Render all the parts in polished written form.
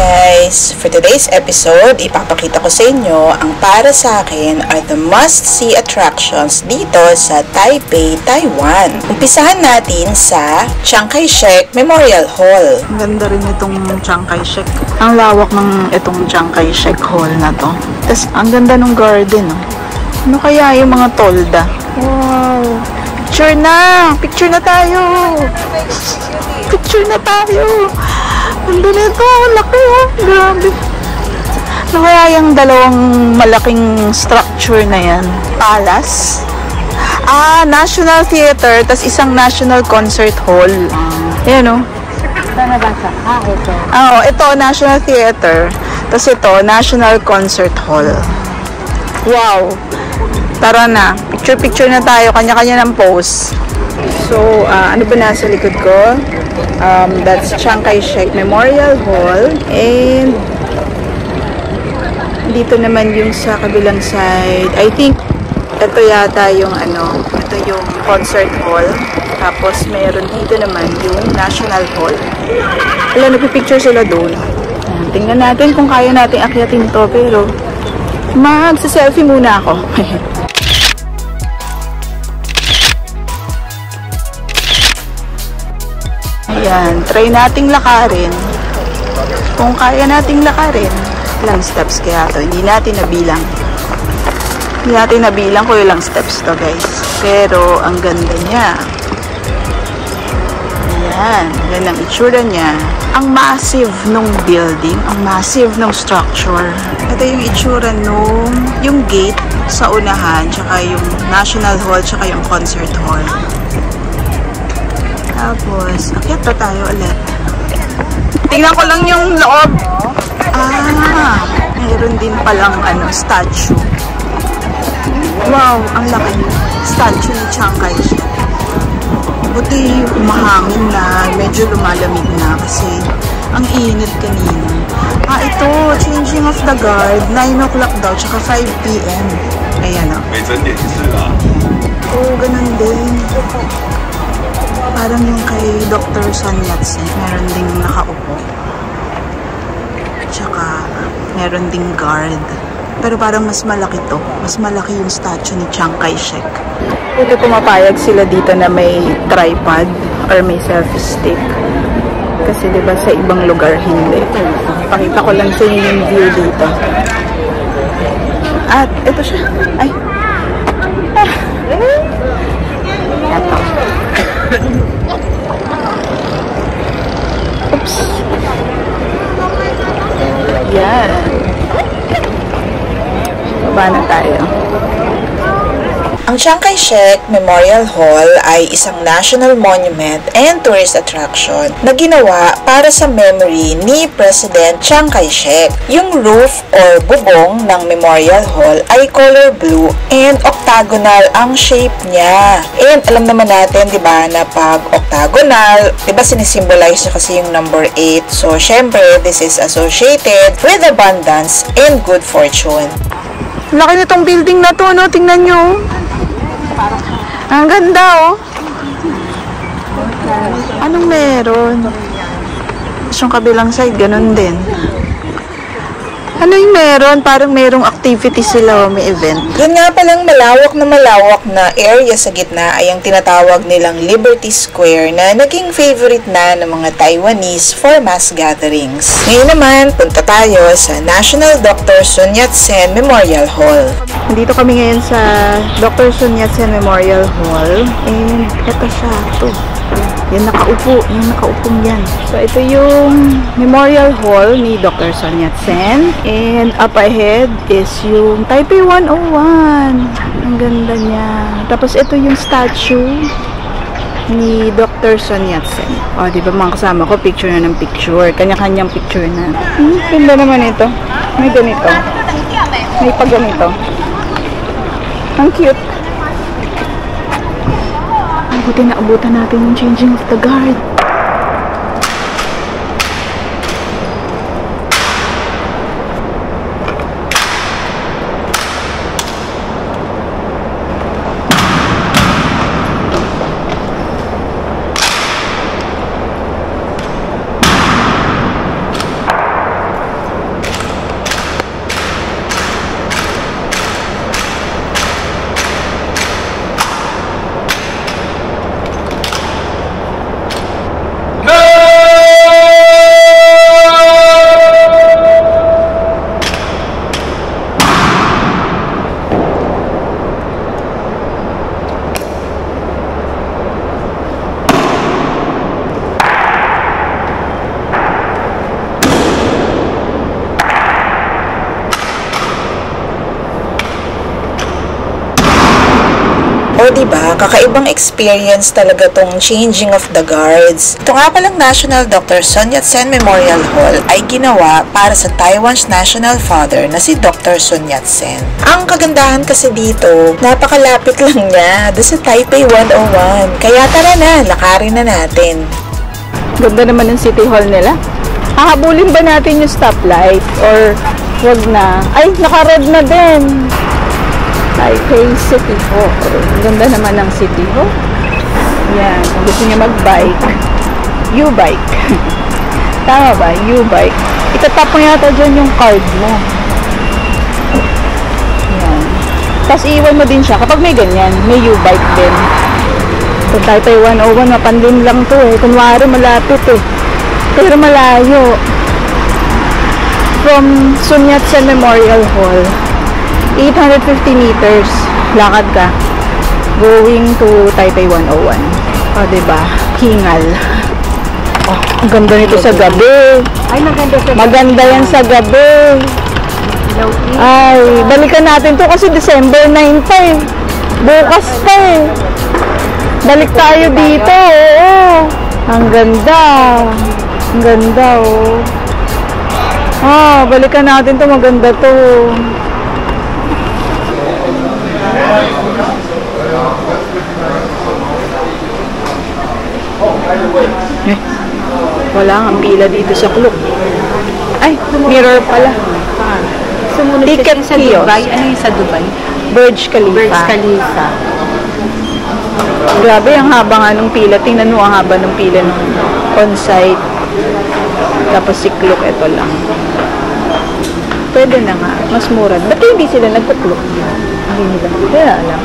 guys! For today's episode, ipapakita ko sa inyo ang para sa akin are the must-see attractions dito sa Taipei, Taiwan. Umpisahan natin sa Chiang Kai-shek Memorial Hall. Ang ganda rin itong Chiang Kai-shek. Ang lawak ng itong Chiang Kai-shek Hall na to. Tapos ang ganda ng garden. Ano kaya yung mga tolda? Wow! Picture na! Picture na tayo! Picture na tayo! Ang ganito, laki oh. Grabe. Ano kaya yung dalawang malaking structure na yan? Palace? National Theater, tas isang National Concert Hall. Ayan oh. Ito. Ito, National Theater. Tas ito, National Concert Hall. Wow. Tara na. Picture-picture na tayo. Kanya-kanya ng pose. So, ano ba nasa likod ko? That's Chiang Kai-shek Memorial Hall. And dito naman yung sa kabilang side. I think ito yata yung ito yung concert hall. Tapos meron dito naman yung National Hall. Wala, nagpipicture sila doon. Tingnan natin kung kaya natin akyatin to. Pero magsa-selfie muna ako. Ayan, try nating lakarin. Kung kaya nating lakarin, ilang steps kaya to? Hindi natin nabilang. Hindi natin nabilang kung ilang steps to, guys. Pero, ang ganda niya. Ayan, yan ang itsura niya. Ang massive nung building, ang massive nung structure. Ito yung itsura nung, yung gate sa unahan, tsaka yung National Hall, tsaka yung Concert Hall. Tapos, akyat pa tayo ulit. Tingnan ko lang yung loob. Mayroon din palang statue. Wow, ang laki. Statue ni Chiang Kai-shek. Buti humahangin na, medyo lumalamig na kasi ang init kanina. Ito, changing of the guard. 9 o'clock daw, tsaka 5 p.m. Ayan o. Ganun din. Parang yung kay Dr. Sun Yat-sen, meron ding nakaupo. Tsaka, meron ding guard. Pero parang mas malaki to. Mas malaki yung statue ni Chiang Kai-shek. Ito pumapayag sila dito na may tripod or may selfie stick. Kasi diba sa ibang lugar hindi. Pakita ko lang sa inyo yung view dito. At ito siya. Ay. Ito. Oops. Yan. Baba na tayo. Ang Chiang Kai-shek Memorial Hall ay isang national monument and tourist attraction na ginawa para sa memory ni President Chiang Kai-shek. Yung roof or bubong ng Memorial Hall ay color blue and octagonal ang shape niya. And alam naman natin, 'di ba, na pag octagonal, 'di ba sinisimbolize niya kasi yung number 8. So, syempre, this is associated with abundance and good fortune. Laki nitong building na to, no? Tingnan nyo. Ang ganda, oh. Anong meron? Yung kabilang side, ganun din. Ano yung meron? Parang merong activity sila o may event. Yun nga palang malawak na area sa gitna ay ang tinatawag nilang Liberty Square na naging favorite na ng mga Taiwanese for mass gatherings. Ngayon naman, punta tayo sa National Dr. Sun Yat-sen Memorial Hall. Nandito kami ngayon sa Dr. Sun Yat-sen Memorial Hall. And ito siya. Ito. Yan nakaupo. Yung nakaupong yan. So, ito yung Memorial Hall ni Dr. Sun Yat-sen. And up ahead is yung Taipei 101. Ang ganda niya. Tapos, ito yung statue ni Dr. Sun Yat-sen. O, di ba mga kasama ko, picture na ng picture. Kanya-kanyang picture na. Ganda naman ito. May ganito. May pag ganito. Ang cute. Buti na abutan natin yung changing of the guard. O diba, kakaibang experience talaga tong changing of the guards. Ito nga palang National Dr. Sun Yat-sen Memorial Hall ay ginawa para sa Taiwan's national father na si Dr. Sun Yat-sen. Ang kagandahan kasi dito, napakalapit lang niya doon sa Taipei 101. Kaya tara na, lakarin na natin. Ganda naman ng City Hall nila. Hahabulin ba natin yung stoplight? Or wag na? Ay, naka-red na din. Taipei City Hall. Ang ganda naman ng City Hall. Yan. Kung gusto niyo mag-bike, U-bike. Tama ba? U-bike. Itatap mo yata dyan yung card mo. Yan. Tapos iiwan mo din siya. Kapag may ganyan, may U-bike din. So, Taipei 101, mapandim lang to eh. Kunwari malapit eh. Pero malayo. From Sun Yat-sen Memorial Hall, 850 meters. Lakad ka. Going to Taipei 101. O, diba? Hingal. Oh, ang ganda nito sa gabi. Ay, maganda sa Maganda yan sa gabi. Ay, balikan natin to kasi December 9 pa eh. Bukas pa eh. Balik tayo dito, oo. Ang ganda. Ang ganda, oh. Ah, balikan natin to. Maganda to. Eh, wala nga pila dito sa Klook. Ay, mirror pala. Sumunod Ticket sa kiosk. Dubai. Ano yung sa Dubai? Burj Khalifa. Burj Khalifa. Grabe, ang haba nga nung pila. Tingnan mo ang haba nung pila nung on-site. Tapos si Klook, ito lang. Pwede na nga. Mas mura. Ba't hindi sila nagkuklok? Hindi nila. Kaya alam.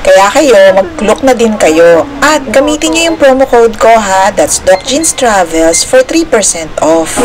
Kaya kayo, mag-Klook na din kayo. At gamitin nyo yung promo code ko ha, that's DocJeans Travels for 3% off.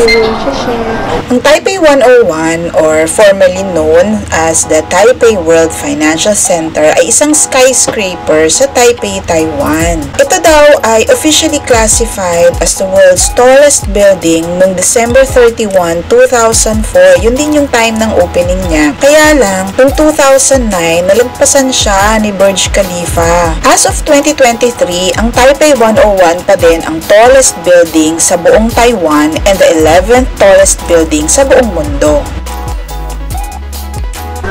Ang Taipei 101 or formerly known as the Taipei World Financial Center ay isang skyscraper sa Taipei, Taiwan. Ito daw ay officially classified as the world's tallest building noong December 31, 2004. Yun din yung time ng opening niya. Kaya lang, noong 2009, nalampasan siya ni Burj Khalifa. As of 2023, ang Taipei 101 pa din ang tallest building sa buong Taiwan and the 11th tallest building sa buong mundo.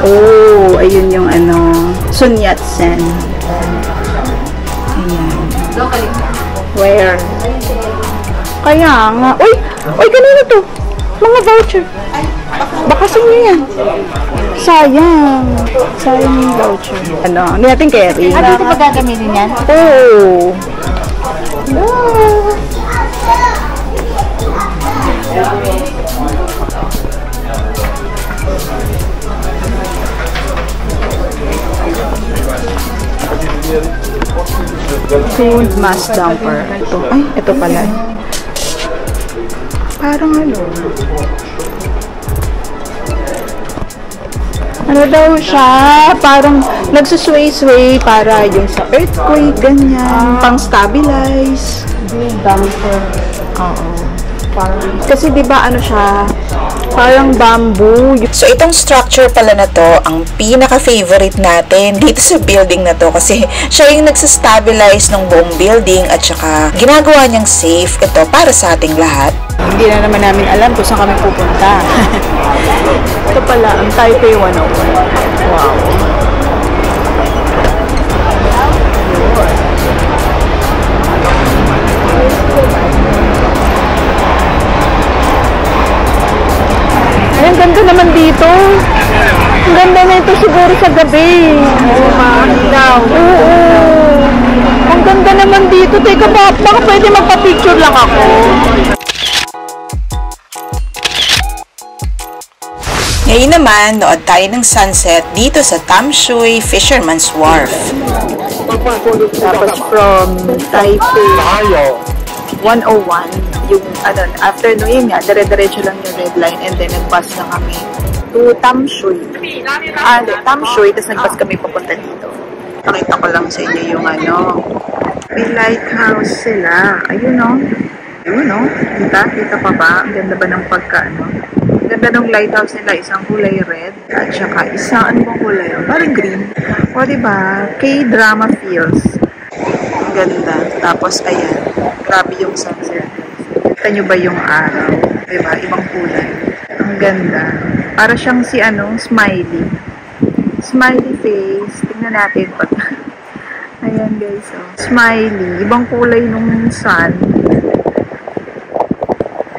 Oh, ayun yung ano, Sun Yat-sen. Ayan. Where? Kaya nga. Uy! Uy, kanina to? Mga voucher. Baka sa inyo yan. Sayang. Sayang yung voucher. Ano? Hindi natin carry. Ano ito pa gagamitin yan? Oo. Food mass dumper. Ito. Ay, ito pala. Parang ano daw siya? Parang nagsusway-sway para yung sa earthquake, ganyan. Pang-stabilize. Dumper. Oo. Kasi diba ano siya? Parang bamboo. So itong structure pala na to, ang pinaka-favorite natin dito sa building na to kasi siya yung nagsastabilize ng buong building at saka ginagawa niyang safe ito para sa ating lahat. Hindi na naman namin alam kung saan kami pupunta. Ito pala, ang Taipei 101. Wow. Ay, ang ganda naman dito. Ang ganda na ito siguro sa gabi. Oo. Ang ganda naman dito. Teka, baka pwede magpa-picture lang ako. Ngayon naman, nood tayo ng sunset dito sa Tamsui Fisherman's Wharf. Tapos from Taipei 101, yung ano, after no yun nga, dire-diretso lang yung red line and then nag-bus na kami to Tamsui. Tamsui, tapos nag-bus kami papunta dito. Pakita ko lang sa inyo yung ano, may lighthouse sila. Ayun o. Yun, no? Kita pa ba? Ang ganda ba ng pagka, Ang ganda ng lighthouse nila. Isang kulay red. At saka isang, ano bang kulay? Parang green. O, diba? K-drama feels. Ang ganda. Tapos, ayan. Grabe yung sunset. Kita nyo ba yung araw? Diba? Ibang kulay. Ang ganda. Para siyang si, smiley. Smiley face. Tingnan natin pag... Ayan, guys. Oh. Smiley. Ibang kulay nung sun.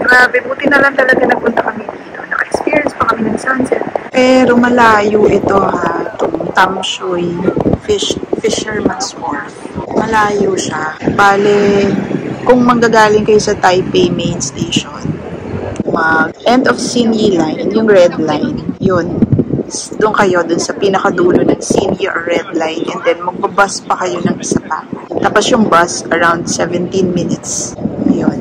Grabe, buti na lang talaga nagpunta kami dito. Naka-experience pa kami ng sunset. Pero malayo ito ha. Itong Tam Shui Fisherman's Wharf. Malayo siya. Bale, kung manggagaling kayo sa Taipei Main Station, end of Xinyi Line, yung red line, yun. Doon kayo, doon sa pinakadulo ng Xinyi or red line, and then magbabus pa kayo ng isa pa. Tapos yung bus, around 17 minutes. Yun.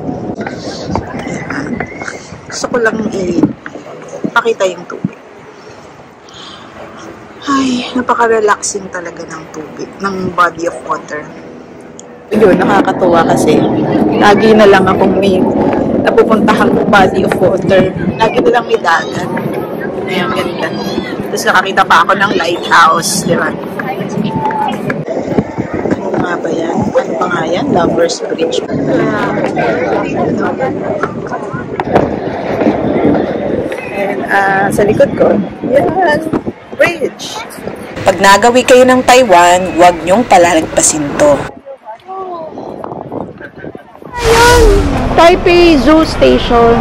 Gusto ko lang ipakita yung tubig. Ay, napaka-relaxing talaga ng tubig, ng body of water. Yun, nakakatuwa kasi lagi na lang akong may napupuntahang body of water. Lagi na lang may dagat. Ayan, ganda. Tapos nakakita pa ako ng lighthouse, di ba? Ano nga ba yan? Ano pa nga yan? Lovers Bridge. And sa likod ko, yan, bridge. Pag nagawi kayo ng Taiwan, huwag niyong palalagpasin to. Ayun! Taipei Zoo Station.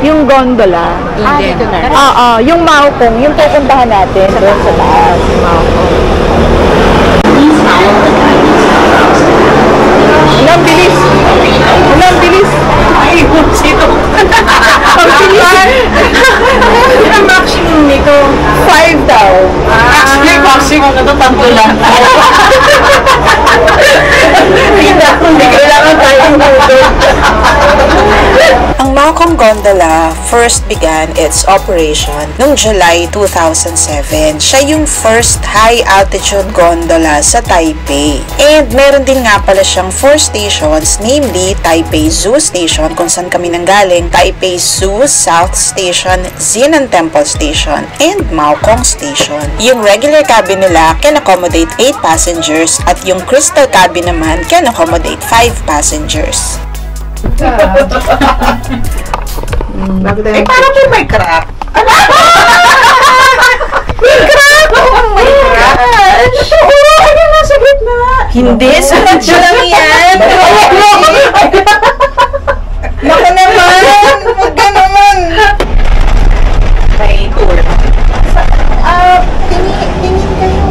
Yung gondola. Dito na. Yung Maokong, yung pupuntahan natin doon sa taas. Maokong. Ang bilis! Ang bilis! Ay, sito! Ang bilis! Ang maximum nito? 5 daw. Actually, maximum na ito, 3 lang. Hindi kailangan tayong motor. Ang Maokong Gondola first began its operation noong July 2007. Siya yung first high-altitude gondola sa Taipei. And meron din nga pala siyang 4 stations, namely Taipei Zoo Station kung saan kami nanggaling, Taipei Zoo South Station, Xinan Temple Station, and Maokong Station. Yung regular cabin nila can accommodate 8 passengers at yung crystal cabin naman can accommodate 5 passengers. Parang may crack. May crack! Oh my gosh! Oo, ano nasa gitna? Hindi, sunod siya lang yan. Baka naman! Huwag ka naman! May tulad. Tingin kayo.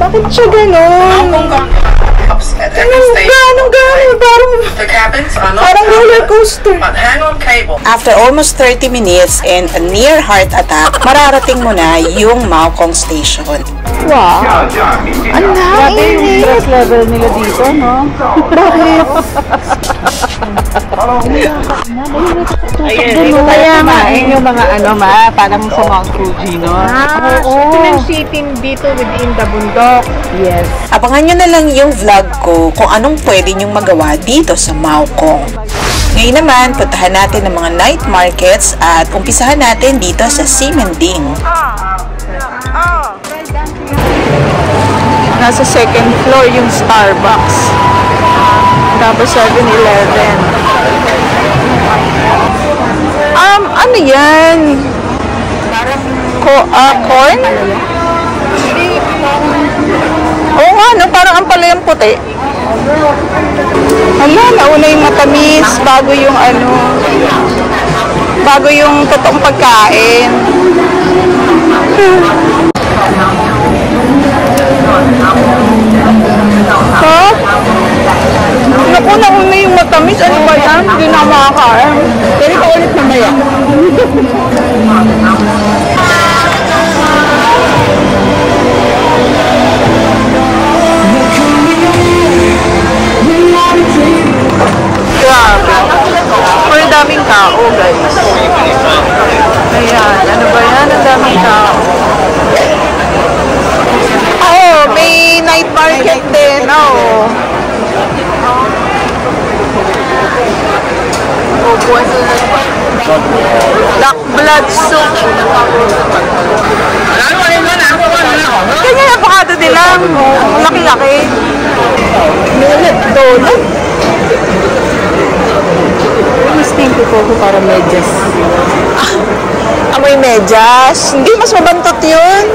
Bakit siya gano'n? Parang roller coaster. After almost 30 minutes and a near heart attack, mararating mo na yung Maokong Station. Wow! Ang Grabe yung stress level nila dito, no? Kaya nga, yung mga parang sa Mount Fuji, no? Yung sitting dito within the bundok. Yes. Abangan nyo na lang yung vlog ko kung anong pwede nyong magawa dito sa Maokong. Ngayon naman, puntahan natin ang mga night markets at umpisahan natin dito sa Ximending. Nasa second floor yung Starbucks. Tapos 7-Eleven. Ano yan? Corn? Oo nga, no? Parang ang pala yung puti. Hala, nauna yung matamis bago yung bago yung totoong pagkain. Ha? Naku, nauna yung matamis. Ano ba yan? Hindi na makakain. Pero ka ulit mamaya. Grabe. Pero daming tao, guys. Ayan. Ano ba yan? Ang daming tao. Black blood soup. Kanya avocado din lang. Laki-laki. Millet donut. Mas pinky ko para medyas. Amoy medyas. Hindi, mas mabantot yun.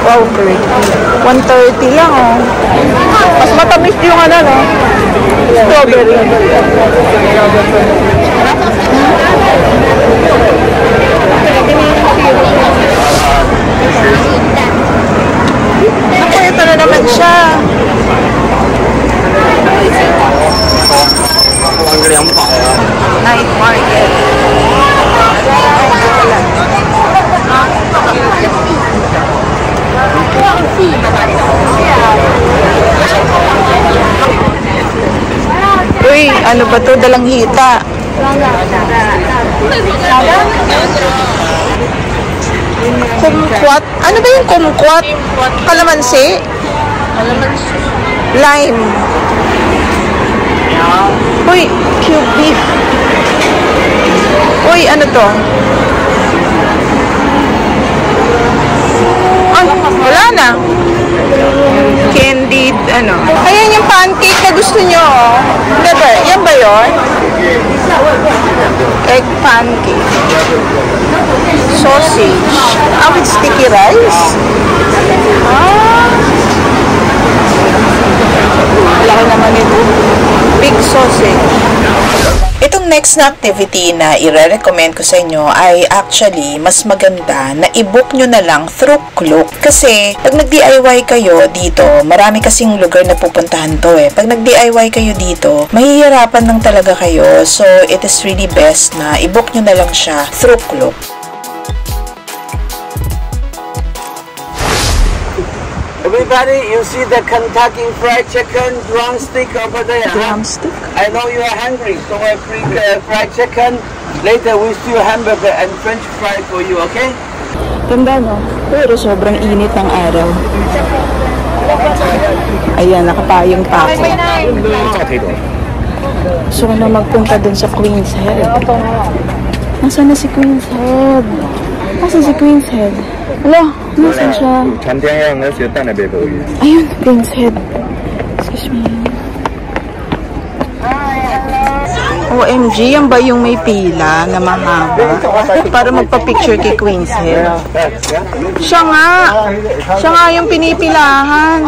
Wow, great. 130 lang, oh. Mas matamis yung ano, no? Strawberry. Naku, ito na naman siya. Night market. Uy, ano ba to? Dalang hita. Kumquat? Ano ba yung kumquat? Kalamansi? Lime. Uy, cube beef. Uy, ano to? Ay, wala na. Candied, ano. Ayan yung pancake na gusto nyo. Diba? Yan ba yun? Egg pancake. Sausage. Ah, with sticky rice? Ah. Malaki naman ito. Big sausage. Itong next na activity na i-recommend ko sa inyo ay actually mas maganda na i-book nyo na lang through Klook. Kasi pag nag-DIY kayo dito, marami kasing lugar na pupuntahan to eh. Pag nag-DIY kayo dito, mahihirapan lang talaga kayo. So, it is really best na i-book nyo na lang siya through Klook. Everybody, you see the Kentucky Fried Chicken drumstick over there? Drumstick? I know you are hungry, so I bring fried chicken. Later, we stew hamburger and French fry for you, okay? Ganda, no? Pero sobrang init ng araw. Ayan, nakapayong pa ako. Gusto ko na magpunta dun sa Queen's Head. Nasaan na si Queen's Head? Nasaan si Queen's Head? Hala, nasaan siya? Ayun, Queen's Head. Excuse me. OMG, yan ba yung may pila na mahaba? Para magpa-picture kay Queen's Head. Siya nga yung pinipilahan.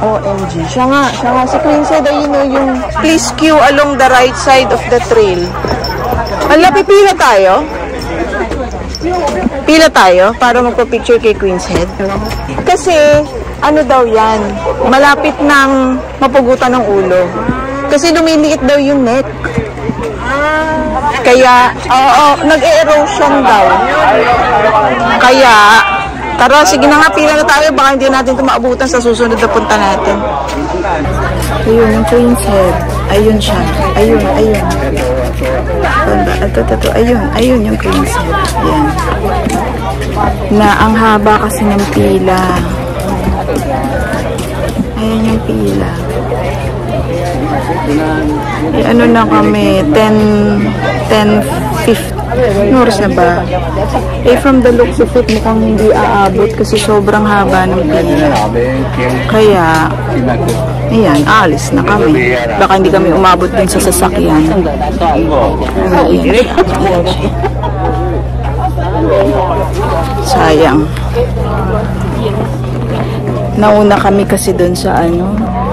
OMG, siya nga. Si Queen's Head, ayun o yung please queue along the right side of the trail. Hala, pipila tayo? Pila tayo para magpa-picture kay Queen's Head? Kasi, ano daw yan? Malapit ng mapugutan ng ulo. Kasi lumiliit daw yung neck. Kaya, nag-erosion daw. Kaya, tara, sige na nga, pila na tayo. Baka hindi natin ito maabutan sa susunod na punta natin. Ayun, yung Queen's Head. Ayun siya. Ayun. Ito. Ayun yung Queen's Head. Yan. Na ang haba kasi ng pila. Ayan yung pila. Ano na kami, 10:50. Ano oras na ba? From the looks of it, mukhang hindi aabot kasi sobrang haba ng pila. Kaya, ayan, aalis na kami. Baka hindi kami umabot din sa sasakyan. Ayan. Sayang. Nauna kami kasi dun sa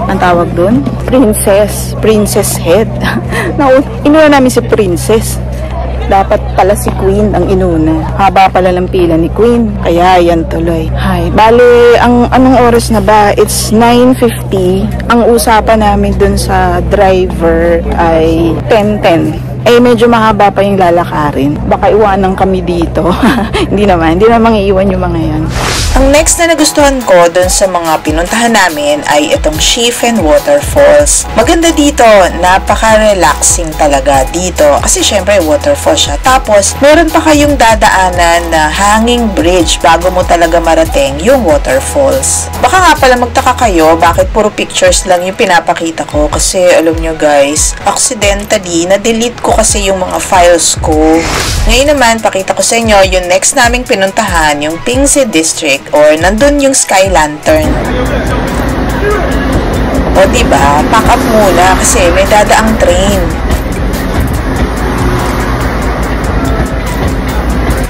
ang tawag dun? Princess Head. Inuna namin si Princess. Dapat pala si Queen ang inuna. Haba pala ng pila ni Queen. Kaya yan tuloy. Hay, bale, anong oras na ba? It's 9:50. Ang usapan namin dun sa driver ay 10:10. Medyo mahaba pa yung lalakarin. Baka iwanan kami dito. Hindi naman iiwan yung mga yan. Ang next na nagustuhan ko dun sa mga pinuntahan namin ay itong Shifen Waterfalls. Maganda dito, napaka-relaxing talaga dito kasi syempre waterfall siya. Tapos, meron pa kayong dadaanan na hanging bridge bago mo talaga marating yung waterfalls. Baka nga pala magtaka kayo bakit puro pictures lang yung pinapakita ko kasi alam nyo guys, accidentally na-delete ko ko kasi yung mga files ko. Ngayon naman, pakita ko sa inyo yung next naming pinuntahan, yung Pingsi District or nandun yung Sky Lantern. O diba, pack up muna kasi may dadaang train.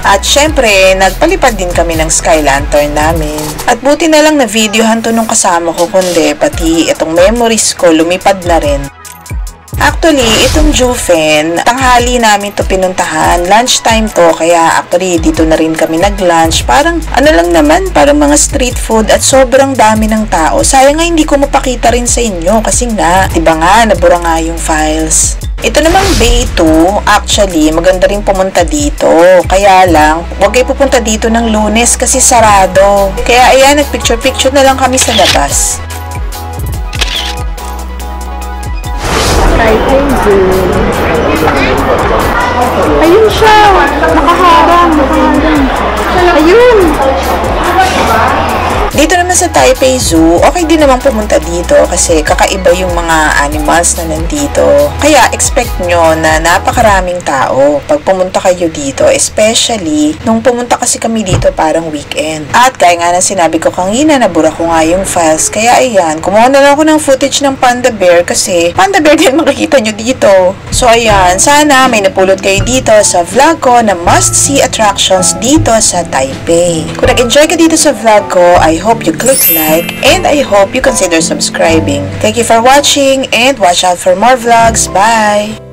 At syempre, nagpalipad din kami ng Sky Lantern namin. At buti na lang na videohan to nung kasama ko, kundi pati itong memories ko lumipad na rin. Actually, itong Jufen, tanghali namin to pinuntahan. Lunchtime to, kaya actually dito na rin kami nag-lunch. Parang ano lang naman, parang mga street food at sobrang dami ng tao. Sayang nga hindi ko mapakita rin sa inyo kasi nga, diba nga, nabura nga yung files. Ito namang Bay 2, actually, maganda rin pumunta dito. Kaya lang, huwag kayo pupunta dito ng Lunes kasi sarado. Kaya ayan, nagpicture-picture na lang kami sa labas. Taipei Zoo. Ayun siya. Nakaharang. Ayun. Dito naman sa Taipei Zoo, okay din naman pumunta dito kasi kakaiba yung mga animals na nandito. Kaya expect nyo na napakaraming tao pag pumunta kayo dito, especially nung pumunta kasi kami dito parang weekend. At kaya nga na sinabi ko kanina, nabura ko nga yung files. Kaya ayan, kumuha na lang ako ng footage ng Panda Bear kasi Panda Bear din makikita nyo dito. So ayan, sana may napulot kayo dito sa vlog ko na must-see attractions dito sa Taipei. Kung nag-enjoy ka dito sa vlog ko, I hope you click like and I hope you consider subscribing. Thank you for watching and watch out for more vlogs. Bye!